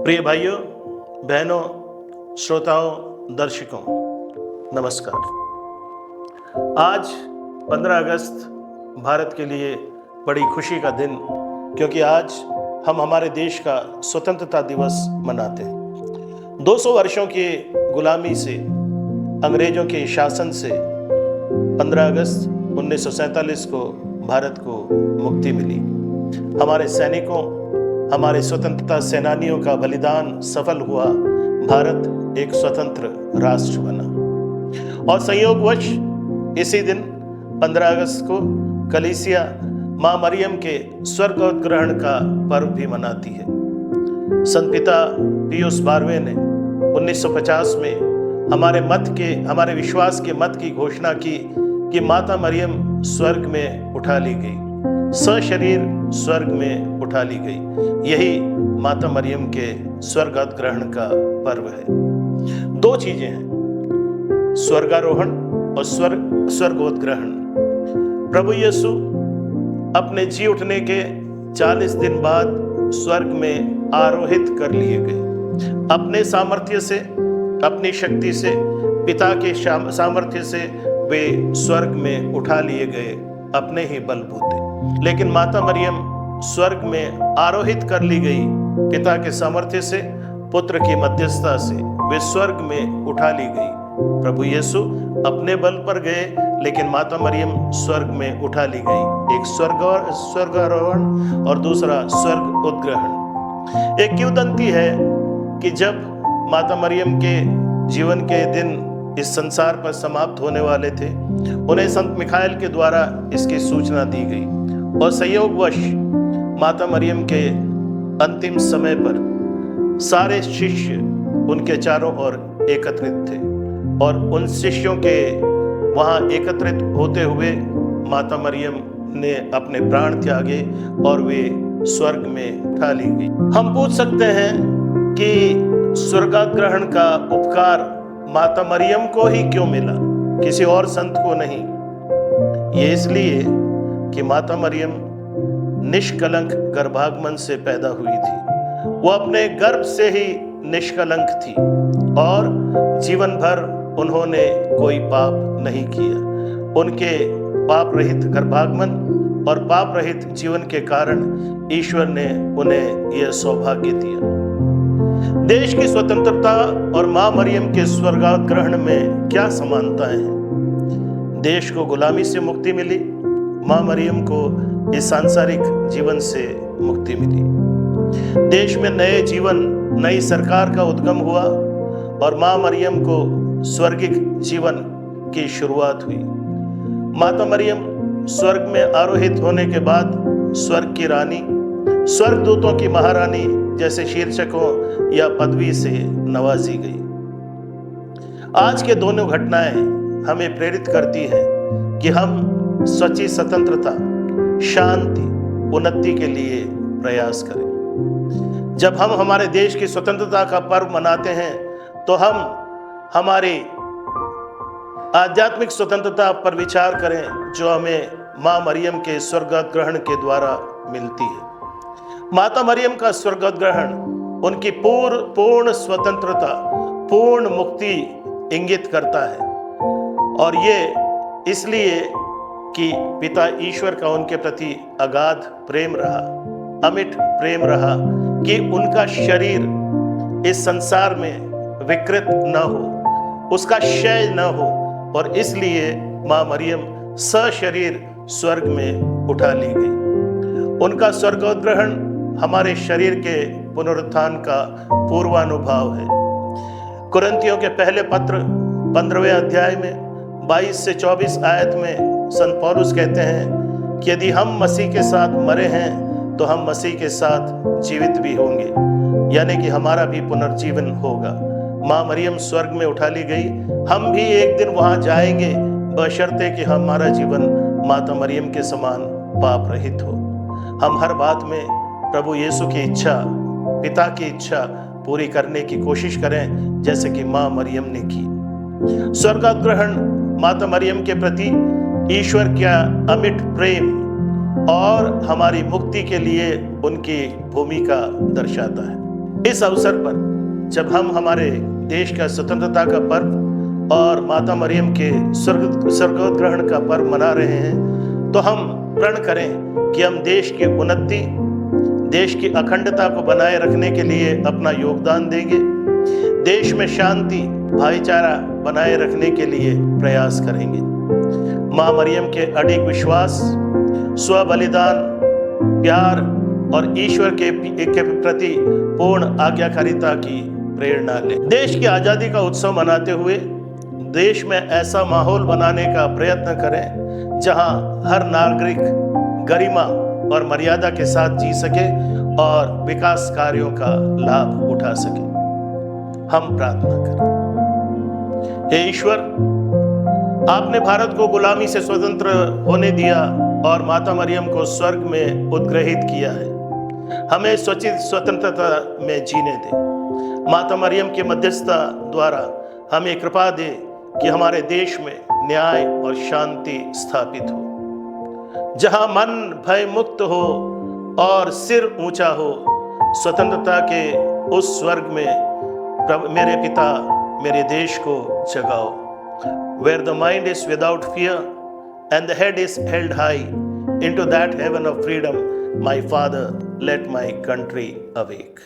प्रिय भाइयों, बहनों, श्रोताओं, दर्शकों, नमस्कार। आज 15 अगस्त भारत के लिए बड़ी खुशी का दिन, क्योंकि आज हम हमारे देश का स्वतंत्रता दिवस मनाते हैं। 200 वर्षों की गुलामी से, अंग्रेजों के शासन से 15 अगस्त 1947 को भारत को मुक्ति मिली। हमारे सैनिकों, हमारे स्वतंत्रता सेनानियों का बलिदान सफल हुआ, भारत एक स्वतंत्र राष्ट्र बना। और संयोगवश इसी दिन 15 अगस्त को कलीसिया मां मरियम के स्वर्गोत्ग्रहण का पर्व भी मनाती है। संत पिता पियुस 12वें ने 1950 में हमारे विश्वास के मत की घोषणा की कि माता मरियम स्वर्ग में उठा ली गई, सशरीर स्वर्ग में उठा ली गई। यही माता मरियम के स्वर्गोत्ग्रहण का पर्व है। दो चीजें हैं, स्वर्गारोहण और स्वर्गोत्ग्रहण। प्रभु यीशु अपने जी उठने के 40 दिन बाद स्वर्ग में आरोहित कर लिए गए। अपने सामर्थ्य से, अपनी शक्ति से, पिता के सामर्थ्य से वे स्वर्ग में उठा लिए गए, अपने ही बलबूते। लेकिन माता मरियम स्वर्ग में आरोहित कर ली गई पिता के सामर्थ्य से, पुत्र की मध्यस्थता से वे स्वर्ग में उठा ली गई। प्रभु यीशु अपने बल पर गए, लेकिन माता मरियम स्वर्ग में उठा ली गई। एक स्वर्गारोहण और दूसरा स्वर्ग उद्ग्रहण। एक किंवदंती है कि जब माता मरियम के जीवन के दिन इस संसार पर समाप्त होने वाले थे, उन्हें संत मिखाएल के द्वारा इसकी सूचना दी गई। और संयोगवश माता मरियम के अंतिम समय पर सारे शिष्य उनके चारों ओर एकत्रित थे, और उन शिष्यों के वहां एकत्रित होते हुए माता मरियम ने अपने प्राण त्यागे और वे स्वर्ग में उठा ली गई। हम पूछ सकते हैं कि स्वर्गारोहण का उपकार माता मरियम को ही क्यों मिला, किसी और संत को नहीं? ये इसलिए कि माता मरियम निष्कलंक गर्भागमन से पैदा हुई थी। वो अपने गर्भ से ही निष्कलंक थी और जीवन भर उन्होंने कोई पाप नहीं किया। उनके पाप रहित गर्भागमन और पाप रहित जीवन के कारण ईश्वर ने उन्हें यह सौभाग्य दिया। देश की स्वतंत्रता और मां मरियम के स्वर्गारोहण में क्या समानताएं हैं? देश को गुलामी से मुक्ति मिली, मां मरियम को इस सांसारिक जीवन से मुक्ति मिली। देश में नए जीवन, नई सरकार का उद्गम हुआ और मां मरियम को स्वर्गिक जीवन की शुरुआत हुई। माता मरियम स्वर्ग में आरोहित होने के बाद स्वर्ग की रानी, स्वर्गदूतों की महारानी जैसे शीर्षकों या पदवी से नवाजी गई। आज के दोनों घटनाएं हमें प्रेरित करती हैं कि हम सच्ची स्वतंत्रता, शांति, उन्नति के लिए प्रयास करें। जब हम हमारे देश की स्वतंत्रता का पर्व मनाते हैं तो हम हमारी आध्यात्मिक स्वतंत्रता पर विचार करें, जो हमें मां मरियम के स्वर्गारोहण के द्वारा मिलती है। माता मरियम का स्वर्गारोहण उनकी पूर्ण स्वतंत्रता, पूर्ण मुक्ति इंगित करता है, और ये इसलिए कि पिता ईश्वर का उनके प्रति अगाध प्रेम रहा, अमिट प्रेम रहा कि उनका शरीर इस संसार में विकृत न हो, उसका क्षय न हो, और इसलिए मां मरियम सशरीर स्वर्ग में उठा ली गई। उनका स्वर्गोत्ग्रहण हमारे शरीर के पुनरुत्थान का पूर्वानुभाव है। कुरिन्थियों के पहले पत्र 15वें अध्याय में 22 से 24 आयत में संत पौलुस कहते हैं कि यदि हम मसीह के साथ मरे हैं तो हम मसीह के साथ जीवित भी होंगे, यानी कि हमारा भी पुनर्जीवन होगा। मां मरियम स्वर्ग में उठा ली गई, हम भी एक दिन वहां जाएंगे, बशर्ते कि हमारा जीवन माता मरियम के समान पाप रहित हो। हम हर बात में प्रभु यीशु की इच्छा, पिता की इच्छा पूरी करने की कोशिश करें, जैसे कि मां मरियम ने की। स्वर्गारोहण माता मरियम के प्रति ईश्वर का अमिट प्रेम और हमारी मुक्ति के लिए उनकी भूमिका दर्शाता है। इस अवसर पर जब हम हमारे देश का स्वतंत्रता का पर्व और माता मरियम के स्वर्गोत्ग्रहण का पर्व मना रहे हैं, तो हम प्रण करें कि हम देश की उन्नति, देश की अखंडता को बनाए रखने के लिए अपना योगदान देंगे, देश में शांति भाईचारा बनाए रखने के लिए प्रयास करेंगे। मां मरियम के अडिग विश्वास, स्व बलिदान, प्यार और ईश्वर के प्रति पूर्ण आज्ञाकारिता की प्रेरणा लें। देश की आज़ादी का उत्सव मनाते हुए देश में ऐसा माहौल बनाने का प्रयत्न करें जहां हर नागरिक गरिमा और मर्यादा के साथ जी सके और विकास कार्यों का लाभ उठा सके। हम प्रार्थना करें। हे ईश्वर, आपने भारत को गुलामी से स्वतंत्र होने दिया और माता मरियम को स्वर्ग में उद्ग्रहित किया है। हमें स्वतंत्रता में जीने दें। माता मरियम के मध्यस्थता द्वारा हमें कृपा दे कि हमारे देश में न्याय और शांति स्थापित हो, जहां मन भय मुक्त हो और सिर ऊंचा हो। स्वतंत्रता के उस स्वर्ग में मेरे पिता मेरे देश को जगाओ, where the mind is without fear and the head is held high, into that heaven of freedom, my Father, let my country awake.